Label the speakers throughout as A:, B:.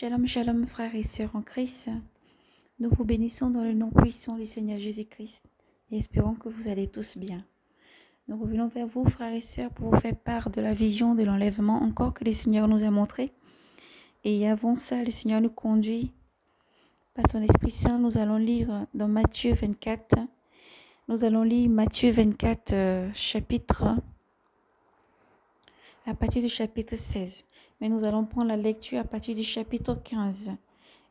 A: Shalom, shalom, frères et sœurs en Christ. Nous vous bénissons dans le nom puissant du Seigneur Jésus-Christ et espérons que vous allez tous bien. Nous revenons vers vous, frères et sœurs, pour vous faire part de la vision de l'enlèvement encore que le Seigneur nous a montré. Et avant ça, le Seigneur nous conduit par son Esprit Saint. Nous allons lire dans Matthieu 24. Nous allons lire Matthieu 24, à partir du chapitre 16. Mais nous allons prendre la lecture à partir du chapitre 15.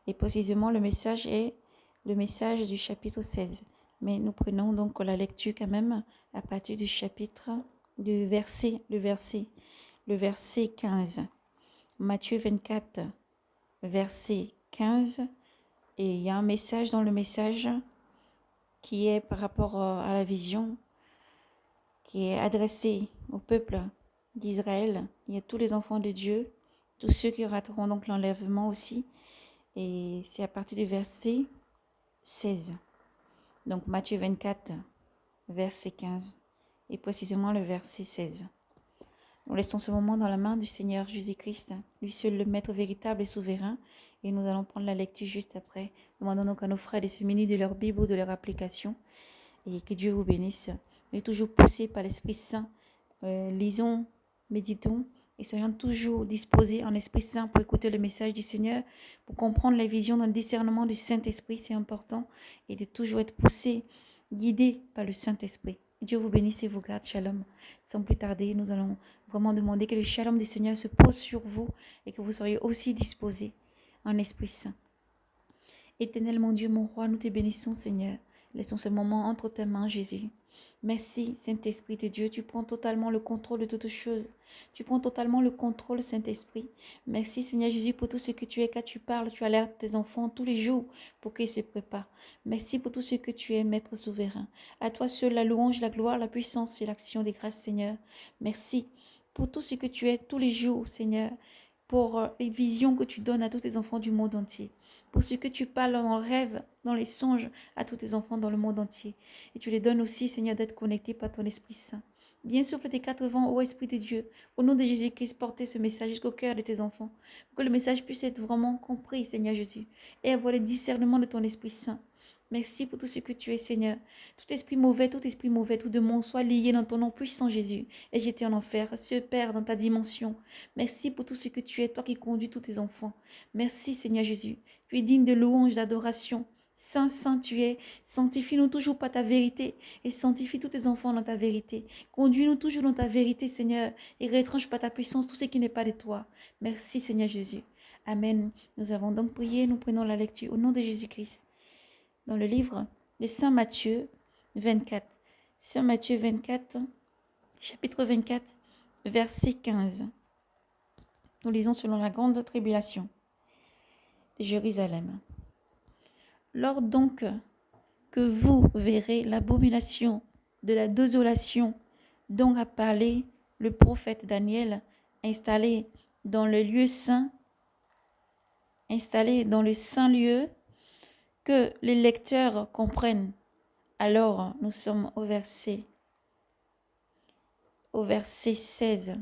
A: Et précisément, le message est le message du chapitre 16. Mais nous prenons donc la lecture quand même à partir du chapitre, le verset 15. Matthieu 24, verset 15. Et il y a un message dans le message qui est par rapport à la vision, qui est adressé au peuple d'Israël. Il y a tous les enfants de Dieu, tous ceux qui rateront donc l'enlèvement aussi. Et c'est à partir du verset 16. Donc Matthieu 24, verset 15. Et précisément le verset 16. Nous laissons ce moment dans la main du Seigneur Jésus-Christ, lui seul le Maître véritable et souverain. Et nous allons prendre la lecture juste après. Demandons donc à nos frères de se munir de leur Bible ou de leur application. Et que Dieu vous bénisse. Et toujours poussés par l'Esprit Saint, lisons, méditons et soyons toujours disposés en Esprit Saint pour écouter le message du Seigneur, pour comprendre les visions dans le discernement du Saint-Esprit, c'est important, et de toujours être poussés, guidés par le Saint-Esprit. Dieu vous bénisse et vous garde. Shalom. Sans plus tarder, nous allons vraiment demander que le shalom du Seigneur se pose sur vous et que vous soyez aussi disposés en Esprit Saint. Éternel mon Dieu, mon roi, nous te bénissons, Seigneur. Laissons ce moment entre tes mains, Jésus. Merci, Saint-Esprit de Dieu, tu prends totalement le contrôle de toutes choses. Tu prends totalement le contrôle, Saint-Esprit. Merci, Seigneur Jésus, pour tout ce que tu es. Quand tu parles, tu alertes tes enfants tous les jours pour qu'ils se préparent. Merci pour tout ce que tu es, Maître souverain. À toi seul la louange, la gloire, la puissance et l'action des grâces, Seigneur. Merci pour tout ce que tu es tous les jours, Seigneur, pour les visions que tu donnes à tous tes enfants du monde entier, pour ce que tu parles en rêve, dans les songes à tous tes enfants dans le monde entier. Et tu les donnes aussi, Seigneur, d'être connectés par ton Esprit Saint. Bien souffle tes 4 vents, ô Esprit de Dieu, au nom de Jésus-Christ, portez ce message jusqu'au cœur de tes enfants, pour que le message puisse être vraiment compris, Seigneur Jésus, et avoir le discernement de ton Esprit Saint. Merci pour tout ce que tu es, Seigneur. Tout esprit mauvais, tout démon soit lié dans ton nom puissant, Jésus, et jeté en enfer, se perd dans ta dimension. Merci pour tout ce que tu es, toi qui conduis tous tes enfants. Merci, Seigneur Jésus. Tu es digne de louange, d'adoration. Saint, Saint, tu es. Sanctifie-nous toujours par ta vérité et sanctifie tous tes enfants dans ta vérité. Conduis-nous toujours dans ta vérité, Seigneur, et retranche par ta puissance tout ce qui n'est pas de toi. Merci, Seigneur Jésus. Amen. Nous avons donc prié, nous prenons la lecture au nom de Jésus-Christ. Dans le livre de Saint Matthieu 24. Saint Matthieu 24, chapitre 24, verset 15. Nous lisons selon la grande tribulation de Jérusalem. Lors donc que vous verrez l'abomination de la désolation dont a parlé le prophète Daniel, installé dans le lieu saint, installé dans le saint lieu, que les lecteurs comprennent. Alors, nous sommes au verset 16.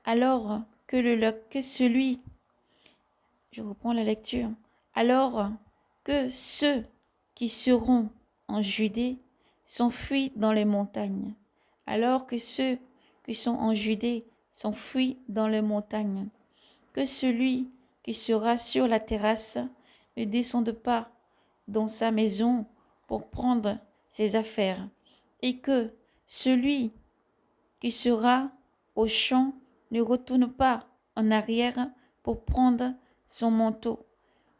A: Alors que celui, je reprends la lecture, alors que ceux qui seront en Judée s'enfuient dans les montagnes, alors que ceux qui sont en Judée s'enfuient dans les montagnes, que celui qui sera sur la terrasse ne descende pas dans sa maison pour prendre ses affaires, et que celui qui sera au champ ne retourne pas en arrière pour prendre son manteau.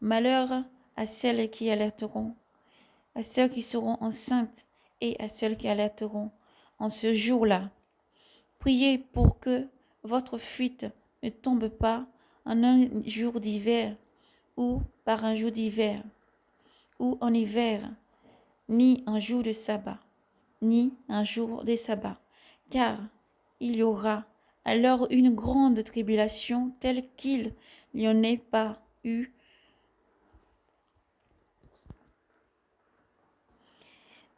A: Malheur à celles qui alerteront, à celles qui seront enceintes et à celles qui alerteront en ce jour-là. Priez pour que votre fuite ne tombe pas en un jour d'hiver ou par un jour d'hiver ou en hiver, ni un jour de sabbat, ni un jour de sabbat, car il y aura alors une grande tribulation telle qu'il n'y en ait pas eu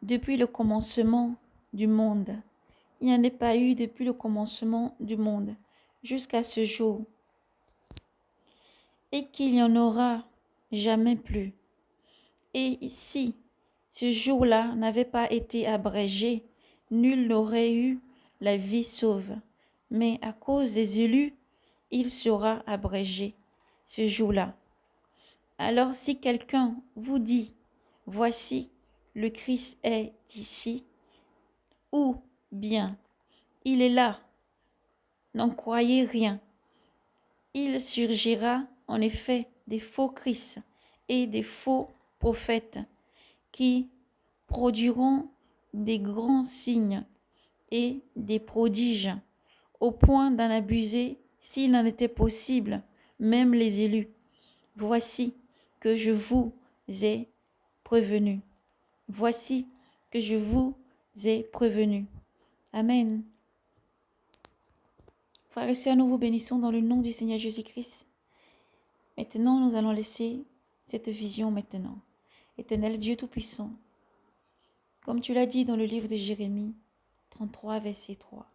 A: depuis le commencement du monde. Il n'y en a pas eu depuis le commencement du monde jusqu'à ce jour. et qu'il n'y en aura jamais plus. Et si ce jour-là n'avait pas été abrégé, nul n'aurait eu la vie sauve. Mais à cause des élus, il sera abrégé ce jour-là. Alors si quelqu'un vous dit, voici, le Christ est ici, ou bien, il est là, n'en croyez rien. Il surgira en effet des faux Christ et des faux prophètes qui produiront des grands signes et des prodiges, au point d'en abuser, s'il en était possible, même les élus. Voici que je vous ai prévenu. Voici que je vous ai prévenu. Amen. Frères et sœurs, nous vous bénissons dans le nom du Seigneur Jésus-Christ. Maintenant, nous allons laisser cette vision maintenant. Éternel Dieu Tout-Puissant, comme tu l'as dit dans le livre de Jérémie 33, verset 3.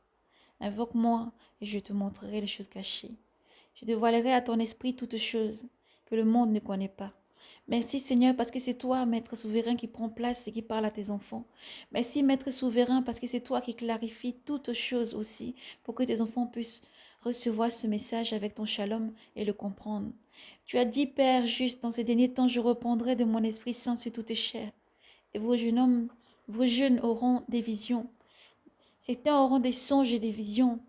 A: Invoque-moi et je te montrerai les choses cachées. Je dévoilerai à ton esprit toutes choses que le monde ne connaît pas. Merci Seigneur parce que c'est toi, Maître souverain, qui prend place et qui parle à tes enfants. Merci Maître souverain parce que c'est toi qui clarifies toutes choses aussi pour que tes enfants puissent recevoir ce message avec ton shalom et le comprendre. Tu as dit, Père, juste dans ces derniers temps, je reprendrai de mon Esprit Saint sur toutes tes chairs. Et vos jeunes auront des visions. Certains auront des songes et des visions,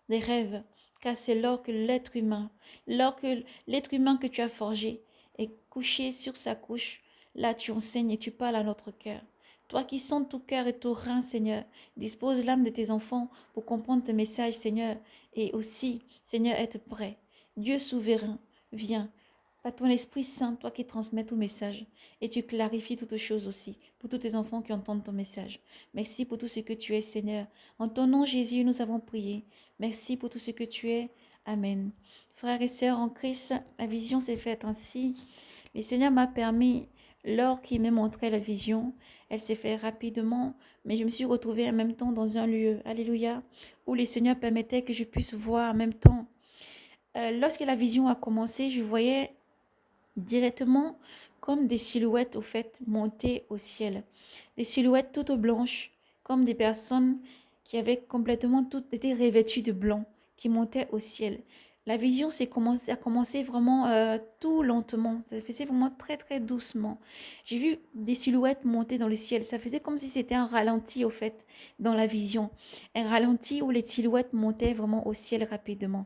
A: des rêves, car c'est lors que l'être humain que tu as forgé est couché sur sa couche, là tu enseignes et tu parles à notre cœur. Toi qui sondes tout cœur et tout rein, Seigneur, dispose l'âme de tes enfants pour comprendre tes messages, Seigneur, et aussi, Seigneur, être prêt. Dieu souverain, viens. Par ton Esprit Saint, toi qui transmets tout message, et tu clarifies toutes choses aussi, pour tous tes enfants qui entendent ton message. Merci pour tout ce que tu es, Seigneur. En ton nom, Jésus, nous avons prié. Merci pour tout ce que tu es. Amen. Frères et sœurs en Christ, la vision s'est faite ainsi. Le Seigneur m'a permis, lors qu'il m'a montré la vision, elle s'est faite rapidement, mais je me suis retrouvée en même temps dans un lieu, alléluia, où le Seigneur permettait que je puisse voir en même temps. Lorsque la vision a commencé, je voyais directement comme des silhouettes au fait montées au ciel. Des silhouettes toutes blanches, comme des personnes qui avaient complètement toutes été revêtues de blanc, qui montaient au ciel. La vision a commencé vraiment tout lentement. Ça faisait vraiment très très doucement. J'ai vu des silhouettes monter dans le ciel. Ça faisait comme si c'était un ralenti au fait dans la vision. Un ralenti où les silhouettes montaient vraiment au ciel rapidement.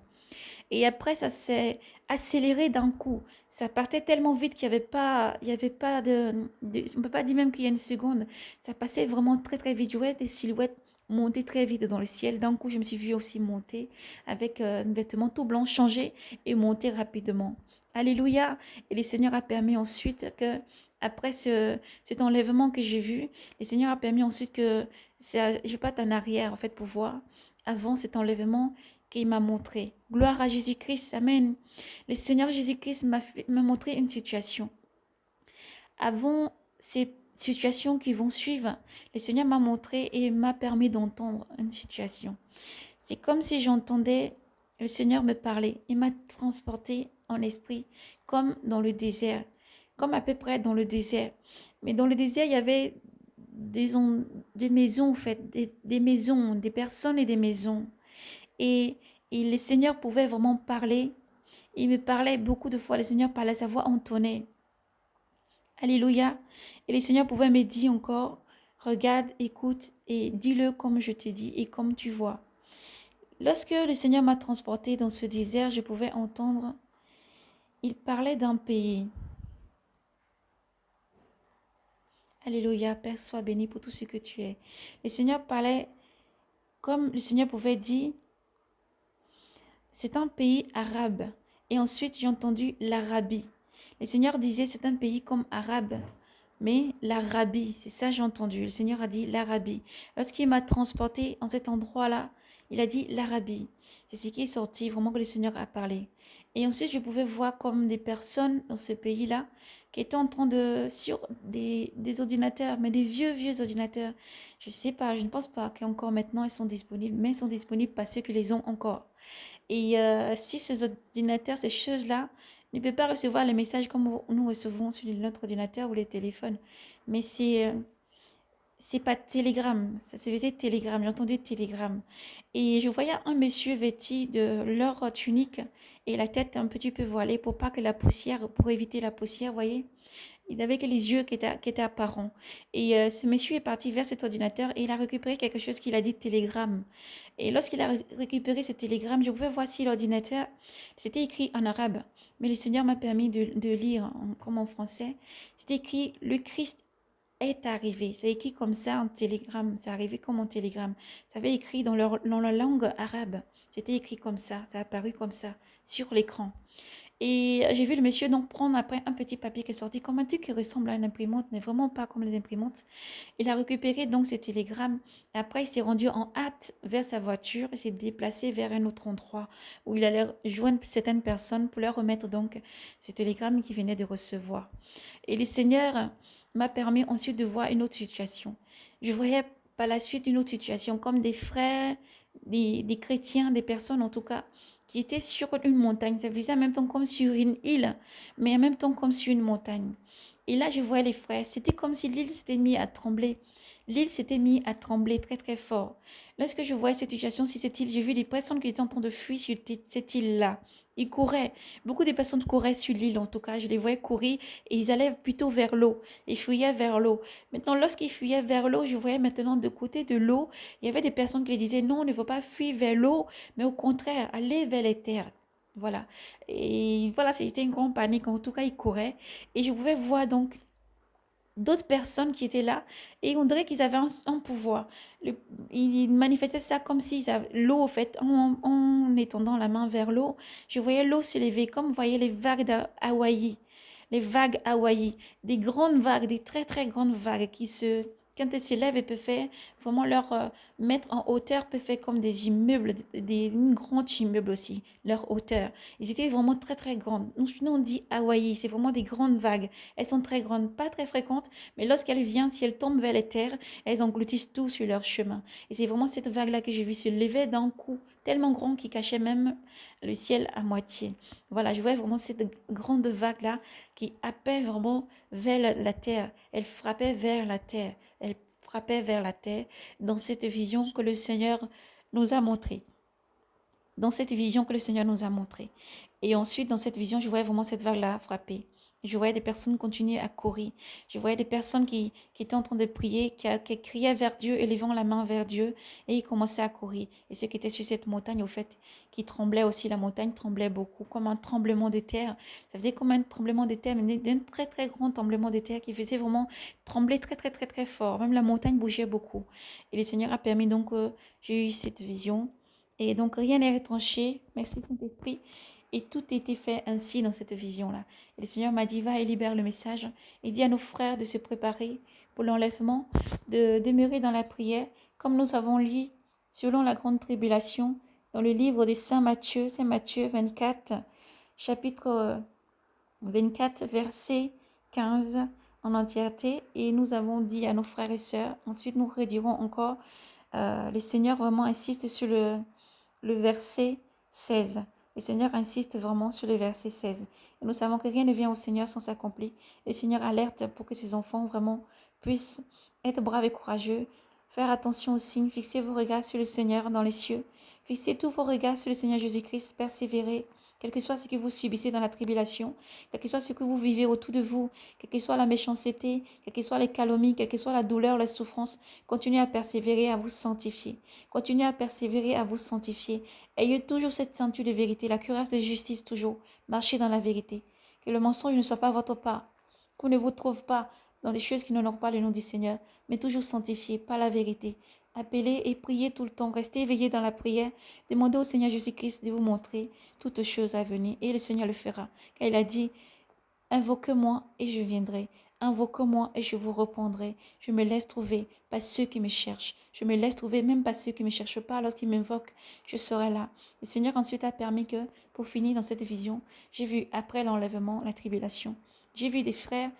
A: Et après, ça s'est accéléré d'un coup. Ça partait tellement vite qu'il y avait pas on ne peut pas dire même qu'il y a une seconde. Ça passait vraiment très très vite. Je voyais des silhouettes monter très vite dans le ciel. D'un coup, je me suis vue aussi monter avec un vêtement tout blanc, changer et monter rapidement. Alléluia. Et le Seigneur a permis ensuite que, après cet enlèvement que j'ai vu, le Seigneur a permis ensuite que je parte en arrière en fait pour voir avant cet enlèvement qu'il m'a montré. Gloire à Jésus-Christ, amen. Le Seigneur Jésus-Christ m'a montré une situation. Avant ces situations qui vont suivre, le Seigneur m'a montré et m'a permis d'entendre une situation. C'est comme si j'entendais le Seigneur me parler. Il m'a transporté en esprit comme dans le désert, comme à peu près dans le désert. Mais dans le désert, il y avait des maisons, en fait, des maisons, des personnes et des maisons. Et, et le Seigneur pouvait vraiment parler. Il me parlait beaucoup de fois. Le Seigneur parlait, sa voix entonnait. Alléluia. Et le Seigneur pouvait me dire encore, regarde, écoute et dis-le comme je te dis et comme tu vois. Lorsque le Seigneur m'a transporté dans ce désert, je pouvais entendre, il parlait d'un pays. Alléluia, Père, sois béni pour tout ce que tu es. Le Seigneur parlait comme le Seigneur pouvait dire, c'est un pays arabe. Et ensuite, j'ai entendu l'Arabie. Le Seigneur disait, c'est un pays comme arabe. Mais l'Arabie, c'est ça j'ai entendu. Le Seigneur a dit l'Arabie. Lorsqu'il m'a transporté en cet endroit-là, il a dit l'Arabie. C'est ce qui est sorti, vraiment que le Seigneur a parlé. Et ensuite, je pouvais voir comme des personnes dans ce pays-là qui étaient en train sur des ordinateurs, mais des vieux ordinateurs. Je ne sais pas, je ne pense pas qu'encore maintenant ils sont disponibles, mais ils sont disponibles par ceux qui les ont encore. Et si ces ordinateurs, ces choses-là, ne peut pas recevoir les messages comme nous recevons sur notre ordinateur ou les téléphones. Mais c'est pas Telegram, ça se faisait Telegram, j'ai entendu Telegram. Et je voyais un monsieur vêtu de leur tunique et la tête un petit peu voilée pour pas que la poussière, pour éviter la poussière, vous voyez. Il avait que les yeux qui étaient apparents. Et ce monsieur est parti vers cet ordinateur et il a récupéré quelque chose qu'il a dit télégramme. Et lorsqu'il a récupéré ce télégramme, je pouvais voir si l'ordinateur, c'était écrit en arabe. Mais le Seigneur m'a permis de lire comme en français. C'était écrit, le Christ est arrivé. C'est écrit comme ça en télégramme. C'est arrivé comme en télégramme. Ça avait écrit dans la langue arabe. C'était écrit comme ça a apparu comme ça sur l'écran. Et j'ai vu le monsieur donc prendre après un petit papier qui est sorti comme un truc qui ressemble à une imprimante, mais vraiment pas comme les imprimantes. Il a récupéré donc ce télégramme. Et après, il s'est rendu en hâte vers sa voiture et s'est déplacé vers un autre endroit où il allait joindre certaines personnes pour leur remettre donc ce télégramme qu'il venait de recevoir. Et le Seigneur m'a permis ensuite de voir une autre situation. Je voyais par la suite une autre situation comme des frères, des chrétiens, des personnes en tout cas qui était sur une montagne. Ça faisait en même temps comme sur une île, mais en même temps comme sur une montagne. Et là, je voyais les frères. C'était comme si l'île s'était mise à trembler. L'île s'était mise à trembler très très fort. Lorsque je voyais cette situation sur cette île, j'ai vu des personnes qui étaient en train de fuir sur cette île-là. Ils couraient. Beaucoup de personnes couraient sur l'île, en tout cas. Je les voyais courir et ils allaient plutôt vers l'eau. Ils fuyaient vers l'eau. Maintenant, lorsqu'ils fuyaient vers l'eau, je voyais maintenant de côté de l'eau, il y avait des personnes qui les disaient non, on ne faut pas fuir vers l'eau, mais au contraire, aller vers les terres. Voilà. Et voilà, c'était une grande panique. En tout cas, ils couraient. Et je pouvais voir donc d'autres personnes qui étaient là et on dirait qu'ils avaient un pouvoir. Ils manifestaient ça comme si l'eau, en fait, en étendant la main vers l'eau, je voyais l'eau se lever comme vous voyez les vagues d'Hawaï. Les vagues Hawaï, des grandes vagues, des très très grandes vagues qui se, quand elles s'élèvent, elles peuvent faire vraiment leur mettre en hauteur, peut faire comme des immeubles, une grande immeuble aussi, leur hauteur. Ils étaient vraiment très très grandes. Nous on dit Hawaï, c'est vraiment des grandes vagues. Elles sont très grandes, pas très fréquentes, mais lorsqu'elles viennent, si elles tombent vers les terres, elles engloutissent tout sur leur chemin. Et c'est vraiment cette vague-là que j'ai vue se lever d'un coup, tellement grand qu'il cachait même le ciel à moitié. Voilà, je voyais vraiment cette grande vague-là qui happait vraiment vers la terre. Elle frappait vers la terre. Elle frappait vers la terre dans cette vision que le Seigneur nous a montrée. Dans cette vision que le Seigneur nous a montrée. Et ensuite, dans cette vision, je voyais vraiment cette vague-là frapper. Je voyais des personnes continuer à courir. Je voyais des personnes qui étaient en train de prier, qui criaient vers Dieu, élevant la main vers Dieu, et ils commençaient à courir. Et ceux qui étaient sur cette montagne, au fait, qui tremblaient aussi, la montagne tremblait beaucoup, comme un tremblement de terre. Ça faisait comme un tremblement de terre, mais d'un très très grand tremblement de terre qui faisait vraiment trembler très très très très fort. Même la montagne bougeait beaucoup. Et le Seigneur a permis donc que j'ai eu cette vision. Et donc rien n'est retranché. Merci Saint-Esprit. Et tout était fait ainsi dans cette vision-là. Et le Seigneur m'a dit, va et libère le message. Et dis à nos frères de se préparer pour l'enlèvement, de demeurer dans la prière, comme nous avons lu selon la grande tribulation dans le livre de Saint Matthieu 24, chapitre 24, verset 15 en entièreté. Et nous avons dit à nos frères et sœurs, ensuite nous redirons encore, le Seigneur vraiment insiste sur le verset 16. Le Seigneur insiste vraiment sur le verset 16. Et nous savons que rien ne vient au Seigneur sans s'accomplir. Le Seigneur alerte pour que ses enfants vraiment puissent être braves et courageux, faire attention aux signes, fixer vos regards sur le Seigneur dans les cieux, fixez tous vos regards sur le Seigneur Jésus-Christ, persévérez, quel que soit ce que vous subissez dans la tribulation, quel que soit ce que vous vivez autour de vous, quelle que soit la méchanceté, quelles que soient les calomnies, quelle que soit la douleur, la souffrance, continuez à persévérer, à vous sanctifier. Continuez à persévérer, à vous sanctifier. Ayez toujours cette ceinture de vérité, la cuirasse de justice toujours. Marchez dans la vérité. Que le mensonge ne soit pas votre part. Qu'on ne vous trouve pas dans des choses qui n'honorent pas le nom du Seigneur, mais toujours sanctifié par la vérité. Appelez et priez tout le temps. Restez éveillés dans la prière. Demandez au Seigneur Jésus-Christ de vous montrer toutes choses à venir. Et le Seigneur le fera. Car il a dit, invoquez-moi et je viendrai. Invoquez-moi et je vous répondrai. Je me laisse trouver par ceux qui me cherchent. Je me laisse trouver même par ceux qui ne me cherchent pas. Lorsqu'ils m'invoquent, je serai là. Le Seigneur ensuite a permis que, pour finir dans cette vision, j'ai vu après l'enlèvement la tribulation. J'ai vu des frères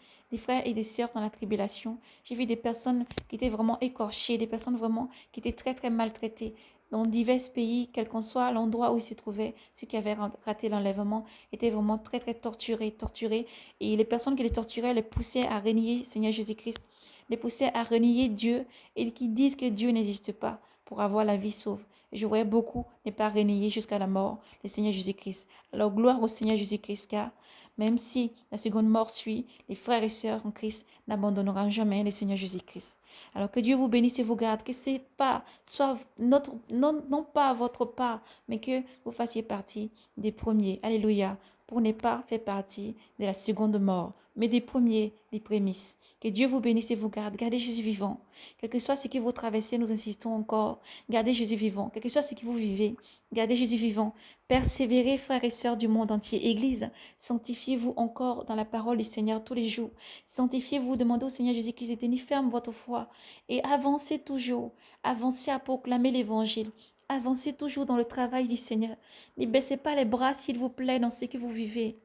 A: et des sœurs dans la tribulation. J'ai vu des personnes qui étaient vraiment écorchées, des personnes vraiment qui étaient très très maltraitées. dans divers pays, quel qu'en soit l'endroit où ils se trouvaient. Ceux qui avaient raté l'enlèvement étaient vraiment très, très torturés. Et les personnes qui les torturaient les poussaient à renier Seigneur Jésus-Christ, les poussaient à renier Dieu et qui disent que Dieu n'existe pas pour avoir la vie sauve. Et je voyais beaucoup ne pas renier jusqu'à la mort le Seigneur Jésus-Christ. Alors gloire au Seigneur Jésus-Christ, car même si la seconde mort suit, les frères et sœurs en Christ n'abandonneront jamais le Seigneur Jésus-Christ. Alors que Dieu vous bénisse et vous garde, que c'est pas soit non pas votre part, mais que vous fassiez partie des premiers. Alléluia. Pour ne pas faire partie de la seconde mort, mais des premiers, des prémices. Que Dieu vous bénisse et vous garde. Gardez Jésus vivant. Quel que soit ce que vous traversez, nous insistons encore. Gardez Jésus vivant. Quel que soit ce que vous vivez, gardez Jésus vivant. Persévérez, frères et sœurs du monde entier. Église, sanctifiez-vous encore dans la parole du Seigneur tous les jours. Sanctifiez-vous, demandez au Seigneur Jésus-Christ de tenir ferme votre foi et avancez toujours. Avancez à proclamer l'évangile. Avancez toujours dans le travail du Seigneur. Ne baissez pas les bras, s'il vous plaît, dans ce que vous vivez.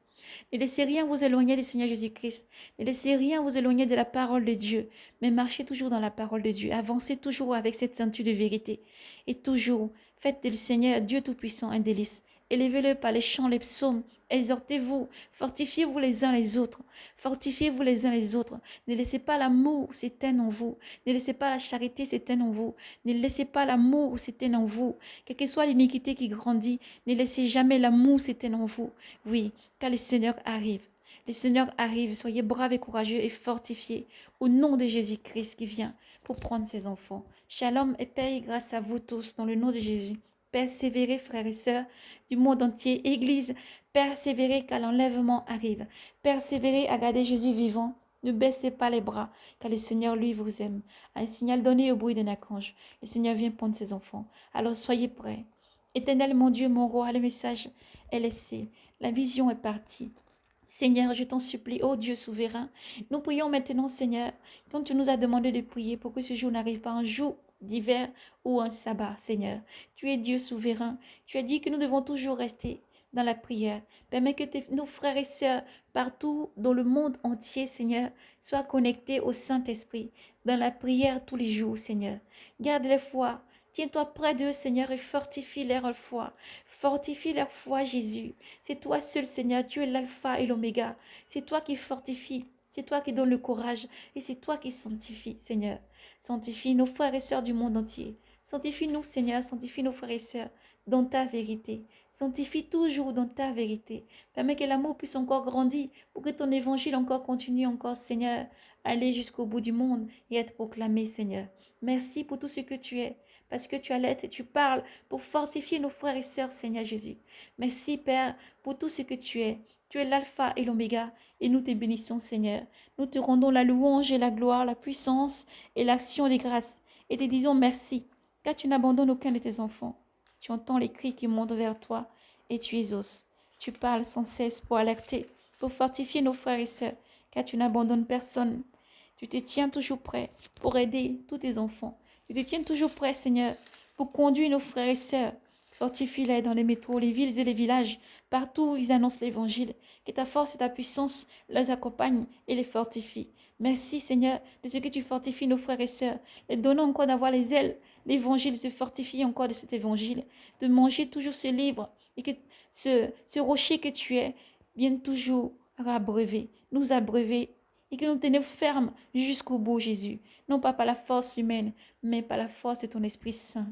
A: Ne laissez rien vous éloigner du Seigneur Jésus-Christ. Ne laissez rien vous éloigner de la parole de Dieu. Mais marchez toujours dans la parole de Dieu. Avancez toujours avec cette ceinture de vérité. Et toujours, faites du Seigneur, Dieu Tout-Puissant, un délice. Élevez-le par les chants, les psaumes. Exhortez-vous. Fortifiez-vous les uns les autres. Fortifiez-vous les uns les autres. Ne laissez pas l'amour s'éteindre en vous. Ne laissez pas la charité s'éteindre en vous. Ne laissez pas l'amour s'éteindre en vous. Quelle que soit l'iniquité qui grandit, ne laissez jamais l'amour s'éteindre en vous. Oui, car le Seigneur arrive. Le Seigneur arrive. Soyez braves et courageux et fortifiés au nom de Jésus-Christ qui vient pour prendre ses enfants. Shalom et paix grâce à vous tous dans le nom de Jésus. Persévérez, frères et sœurs du monde entier. Église, persévérez car l'enlèvement arrive. Persévérez à garder Jésus vivant. Ne baissez pas les bras, car le Seigneur, lui, vous aime. Un signal donné au bruit d'un archange. Le Seigneur vient prendre ses enfants. Alors soyez prêts. Éternel, mon Dieu, mon roi, le message est laissé. La vision est partie. Seigneur, je t'en supplie, ô Dieu souverain, nous prions maintenant, Seigneur, quand tu nous as demandé de prier pour que ce jour n'arrive pas un jour d'hiver ou un sabbat, Seigneur. Tu es Dieu souverain. Tu as dit que nous devons toujours rester dans la prière. Permets que nos frères et sœurs partout dans le monde entier, Seigneur, soient connectés au Saint-Esprit, dans la prière tous les jours, Seigneur. Garde les foi. Tiens-toi près d'eux, Seigneur, et fortifie leur foi. Fortifie leur foi, Jésus. C'est toi seul, Seigneur. Tu es l'alpha et l'oméga. C'est toi qui fortifie. C'est toi qui donne le courage. Et c'est toi qui sanctifie, Seigneur. Sanctifie nos frères et sœurs du monde entier. Sanctifie-nous, Seigneur. Sanctifie nos frères et sœurs dans ta vérité. Sanctifie toujours dans ta vérité. Permets que l'amour puisse encore grandir pour que ton évangile encore continue encore, Seigneur, aller jusqu'au bout du monde et être proclamé, Seigneur. Merci pour tout ce que tu es, parce que tu allaites et tu parles pour fortifier nos frères et sœurs, Seigneur Jésus. Merci, Père, pour tout ce que tu es. Tu es l'alpha et l'oméga, et nous te bénissons, Seigneur. Nous te rendons la louange et la gloire, la puissance et l'action des grâces, et te disons merci, car tu n'abandonnes aucun de tes enfants. Tu entends les cris qui montent vers toi, et tu exauces. Tu parles sans cesse pour alerter, pour fortifier nos frères et sœurs, car tu n'abandonnes personne. Tu te tiens toujours prêt pour aider tous tes enfants. Tu te tiens toujours prêt, Seigneur, pour conduire nos frères et sœurs. Fortifie-les dans les métros, les villes et les villages, partout où ils annoncent l'évangile. Que ta force et ta puissance les accompagnent et les fortifient. Merci, Seigneur, de ce que tu fortifies nos frères et sœurs. Les donnons encore d'avoir les ailes, l'évangile, se fortifier encore de cet évangile, de manger toujours ce livre et que ce rocher que tu es vienne toujours nous abreuver et que nous tenions fermes jusqu'au bout, Jésus. Non pas par la force humaine, mais par la force de ton Esprit Saint.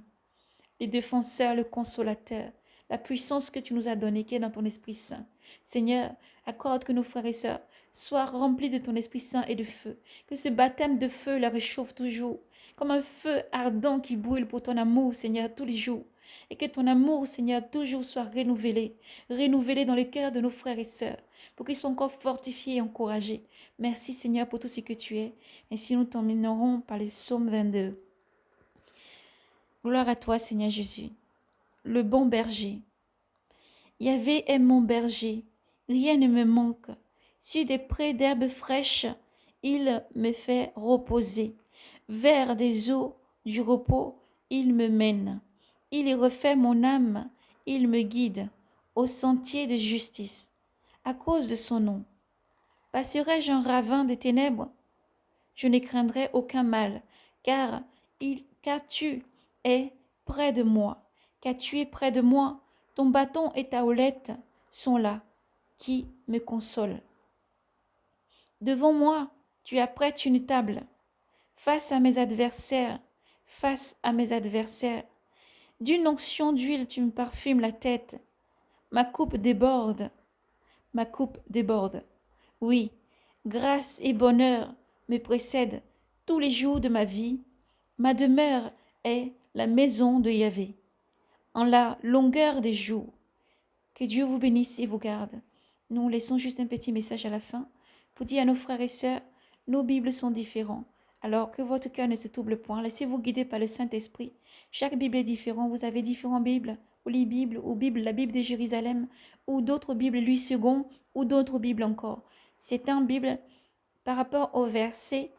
A: Les défenseurs, le consolateur, la puissance que tu nous as donnée, qui est dans ton Esprit Saint. Seigneur, accorde que nos frères et sœurs soient remplis de ton Esprit Saint et de feu, que ce baptême de feu leur réchauffe toujours, comme un feu ardent qui brûle pour ton amour, Seigneur, tous les jours. Et que ton amour, Seigneur, toujours soit renouvelé dans le cœur de nos frères et sœurs, pour qu'ils soient encore fortifiés et encouragés. Merci, Seigneur, pour tout ce que tu es. Ainsi, nous terminerons par le psaume 22. Gloire à toi, Seigneur Jésus, le bon berger. Yahvé est mon berger, rien ne me manque. Sur des prés d'herbes fraîches, il me fait reposer. Vers des eaux du repos, il me mène. Il y refait mon âme, il me guide au sentier de justice. À cause de son nom, passerai-je un ravin des ténèbres? Je ne craindrai aucun mal, car tu es près de moi. car tu es près de moi. Ton bâton et ta houlette sont là, qui me consolent. Devant moi, tu apprêtes une table, face à mes adversaires, face à mes adversaires. D'une onction d'huile, tu me parfumes la tête. Ma coupe déborde, ma coupe déborde. Oui, grâce et bonheur me précèdent tous les jours de ma vie. Ma demeure est la maison de Yahvé. En la longueur des jours, que Dieu vous bénisse et vous garde. Nous laissons juste un petit message à la fin pour dire à nos frères et sœurs, nos Bibles sont différentes. Alors que votre cœur ne se trouble point, laissez-vous guider par le Saint-Esprit. Chaque Bible est différente. Vous avez différentes Bibles, ou les Bibles, ou Bible, la Bible de Jérusalem, ou d'autres Bibles, Louis II, ou d'autres Bibles encore. C'est un Bible par rapport au verset.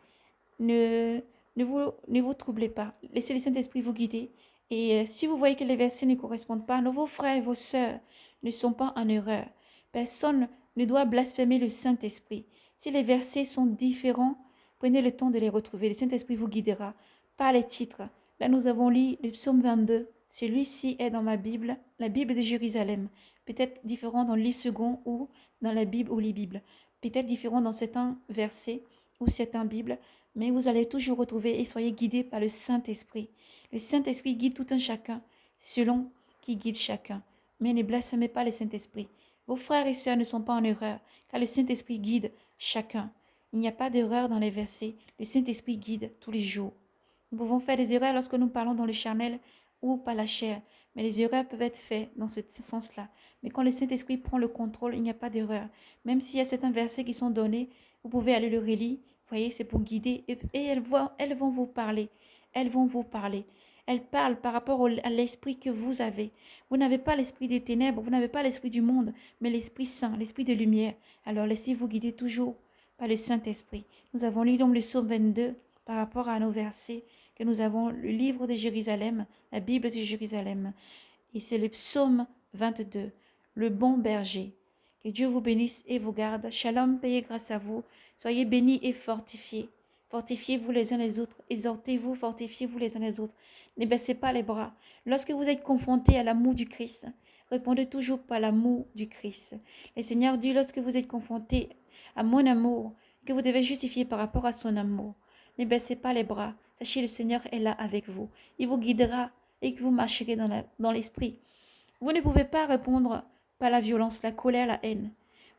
A: Ne vous troublez pas. Laissez le Saint-Esprit vous guider. Et si vous voyez que les versets ne correspondent pas, vos frères et vos sœurs ne sont pas en erreur. Personne ne doit blasphémer le Saint-Esprit. Si les versets sont différents, prenez le temps de les retrouver. Le Saint-Esprit vous guidera par les titres. Là, nous avons lu le psaume 22. Celui-ci est dans ma Bible, la Bible de Jérusalem. Peut-être différent dans le second ou dans la Bible ou les Bibles. Peut-être différent dans certains versets ou certains Bibles. Mais vous allez toujours retrouver et soyez guidés par le Saint-Esprit. Le Saint-Esprit guide tout un chacun selon qui guide chacun. Mais ne blasphémez pas le Saint-Esprit. Vos frères et sœurs ne sont pas en erreur, car le Saint-Esprit guide chacun. Il n'y a pas d'erreur dans les versets. Le Saint-Esprit guide tous les jours. Nous pouvons faire des erreurs lorsque nous parlons dans le charnel ou par la chair, mais les erreurs peuvent être faites dans ce sens-là. Mais quand le Saint-Esprit prend le contrôle, il n'y a pas d'erreur. Même s'il y a certains versets qui sont donnés, vous pouvez aller le relire. Vous voyez, c'est pour guider. Et elles vont vous parler. Elles vont vous parler. Elles parlent par rapport à l'esprit que vous avez. Vous n'avez pas l'esprit des ténèbres, vous n'avez pas l'esprit du monde, mais l'Esprit Saint, l'Esprit de lumière. Alors laissez-vous guider toujours par le Saint-Esprit. Nous avons lu donc le psaume 22 par rapport à nos versets, que nous avons le livre de Jérusalem, la Bible de Jérusalem. Et c'est le psaume 22, le bon berger. Que Dieu vous bénisse et vous garde. Shalom, payez grâce à vous. Soyez bénis et fortifiés. Fortifiez-vous les uns les autres. Exhortez-vous, fortifiez-vous les uns les autres. Ne baissez pas les bras. Lorsque vous êtes confrontés à l'amour du Christ, répondez toujours par l'amour du Christ. Le Seigneur dit, lorsque vous êtes confrontés à mon amour, que vous devez justifier par rapport à son amour. Ne baissez pas les bras. Sachez, le Seigneur est là avec vous. Il vous guidera et que vous marcherez dans l'esprit. Vous ne pouvez pas répondre par la violence, la colère, la haine.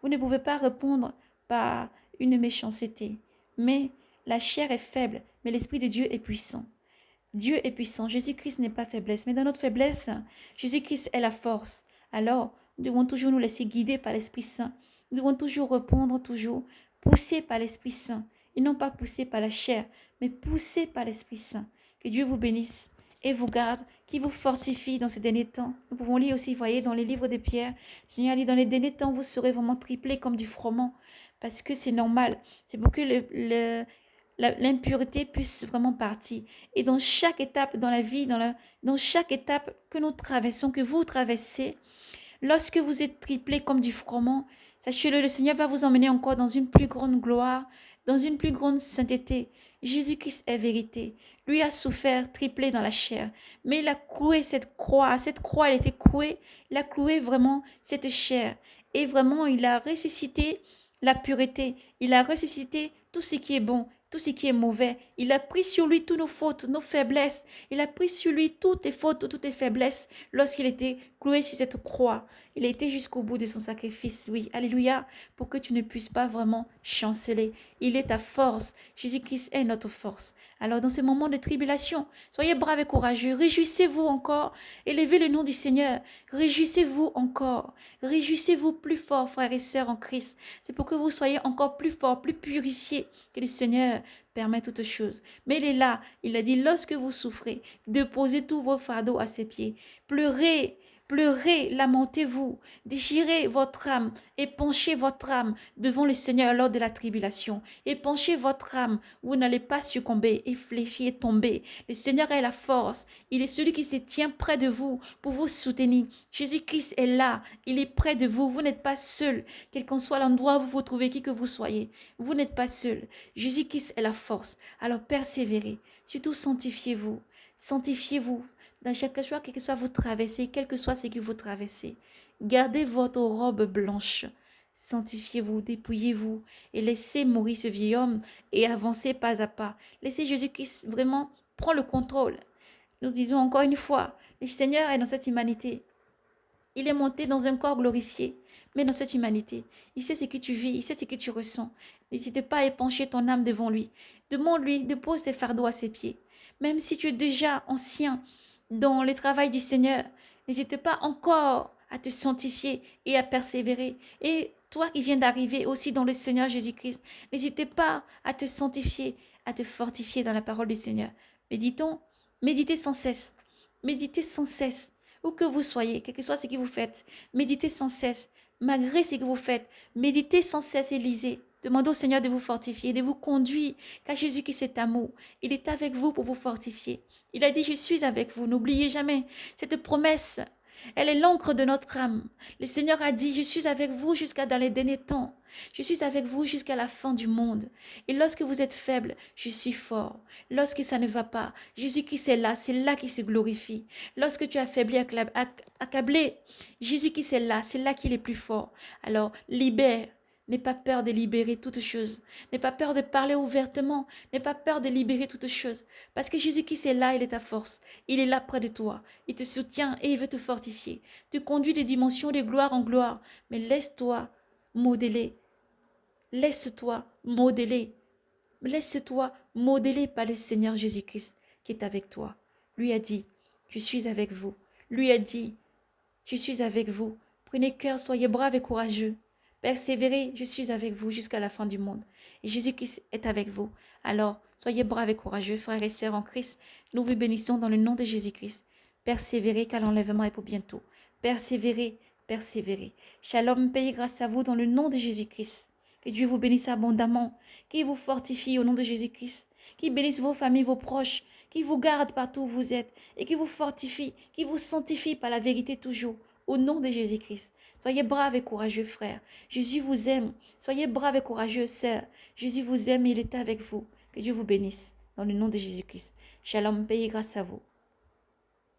A: Vous ne pouvez pas répondre par une méchanceté. Mais la chair est faible, mais l'Esprit de Dieu est puissant. Dieu est puissant. Jésus-Christ n'est pas faiblesse. Mais dans notre faiblesse, Jésus-Christ est la force. Alors, nous devons toujours nous laisser guider par l'Esprit Saint. Nous devons toujours répondre, toujours poussés par l'Esprit Saint. Et non pas poussés par la chair, mais poussés par l'Esprit Saint. Que Dieu vous bénisse et vous garde, qui vous fortifie dans ces derniers temps. Nous pouvons lire aussi, voyez, dans les livres de Pierre, le Seigneur dit, dans les derniers temps, vous serez vraiment triplés comme du froment, parce que c'est normal. C'est pour que l'impureté puisse vraiment partir. Et dans chaque étape dans la vie, dans chaque étape que nous traversons, que vous traversez, lorsque vous êtes triplés comme du froment, sachez-le, le Seigneur va vous emmener encore dans une plus grande gloire, dans une plus grande sainteté. Jésus-Christ est vérité. Lui a souffert, triplé dans la chair. Mais il a cloué cette croix. Cette croix, elle était clouée. Il a cloué vraiment cette chair. Et vraiment, il a ressuscité la pureté. Il a ressuscité tout ce qui est bon, tout ce qui est mauvais. Il a pris sur lui toutes nos fautes, nos faiblesses. Il a pris sur lui toutes tes fautes, toutes tes faiblesses lorsqu'il était cloué sur cette croix. Il a été jusqu'au bout de son sacrifice, oui, alléluia, pour que tu ne puisses pas vraiment chanceler. Il est ta force. Jésus-Christ est notre force. Alors dans ces moments de tribulation, soyez braves et courageux. Réjouissez-vous encore. Élevez le nom du Seigneur. Réjouissez-vous encore. Réjouissez-vous plus fort, frères et sœurs en Christ. C'est pour que vous soyez encore plus forts, plus purifiés, que le Seigneur permet toutes choses. Mais il est là. Il a dit, lorsque vous souffrez, déposez tous vos fardeaux à ses pieds. Pleurez. Pleurez, lamentez-vous, déchirez votre âme, épanchez votre âme devant le Seigneur lors de la tribulation. Épanchez votre âme, vous n'allez pas succomber et fléchir, tomber. Le Seigneur est la force, il est celui qui se tient près de vous pour vous soutenir. Jésus-Christ est là, il est près de vous, vous n'êtes pas seul. Quel qu'en soit l'endroit où vous vous trouvez, qui que vous soyez, vous n'êtes pas seul. Jésus-Christ est la force, alors persévérez, surtout sanctifiez-vous, sanctifiez-vous. dans chaque choix, quel que soit vous traversez, quel que soit ce que vous traversez, gardez votre robe blanche. Sanctifiez-vous, dépouillez-vous et laissez mourir ce vieil homme et avancez pas à pas. Laissez Jésus-Christ vraiment prendre le contrôle. Nous disons encore une fois, le Seigneur est dans cette humanité. Il est monté dans un corps glorifié, mais dans cette humanité. Il sait ce que tu vis, il sait ce que tu ressens. N'hésite pas à épancher ton âme devant lui. Demande-lui, dépose tes fardeaux à ses pieds. Même si tu es déjà ancien dans le travail du Seigneur, n'hésite pas encore à te sanctifier et à persévérer. Et toi qui viens d'arriver aussi dans le Seigneur Jésus-Christ, n'hésitez pas à te sanctifier, à te fortifier dans la parole du Seigneur. Méditons, méditez sans cesse. Méditez sans cesse. Où que vous soyez, quel que soit ce que vous faites, méditez sans cesse. Malgré ce que vous faites, méditez sans cesse et lisez. Demandez au Seigneur de vous fortifier, de vous conduire, car Jésus qui est amour, il est avec vous pour vous fortifier. Il a dit, je suis avec vous. N'oubliez jamais cette promesse. Elle est l'encre de notre âme. Le Seigneur a dit, je suis avec vous jusqu'à dans les derniers temps. Je suis avec vous jusqu'à la fin du monde. Et lorsque vous êtes faible, je suis fort. Lorsque ça ne va pas, Jésus-Christ est là, c'est là qu'il se glorifie. Lorsque tu es affaibli, accablé, Jésus-Christ est là qu'il est plus fort. Alors, libère. N'aie pas peur de libérer toutes choses. N'aie pas peur de parler ouvertement. N'aie pas peur de libérer toutes choses. Parce que Jésus-Christ est là, il est ta force. Il est là près de toi. Il te soutient et il veut te fortifier. Te conduit de dimensions de gloire en gloire. Mais laisse-toi modeler. Laisse-toi modeler. Laisse-toi modeler par le Seigneur Jésus-Christ qui est avec toi. Lui a dit, je suis avec vous. Lui a dit, je suis avec vous. Prenez cœur, soyez braves et courageux. Persévérez, je suis avec vous jusqu'à la fin du monde. Et Jésus-Christ est avec vous. Alors, soyez braves et courageux, frères et sœurs en Christ. Nous vous bénissons dans le nom de Jésus-Christ. Persévérez, car l'enlèvement est pour bientôt. Persévérez, persévérez. Shalom, paix et grâce à vous dans le nom de Jésus-Christ. Que Dieu vous bénisse abondamment, qu'il vous fortifie au nom de Jésus-Christ, qu'il bénisse vos familles, vos proches, qu'il vous garde partout où vous êtes et qu'il vous fortifie, qu'il vous sanctifie par la vérité toujours, au nom de Jésus-Christ. Soyez braves et courageux, frères. Jésus vous aime. Soyez braves et courageux, sœurs. Jésus vous aime et il est avec vous. Que Dieu vous bénisse dans le nom de Jésus-Christ. Shalom, paix et grâce à vous.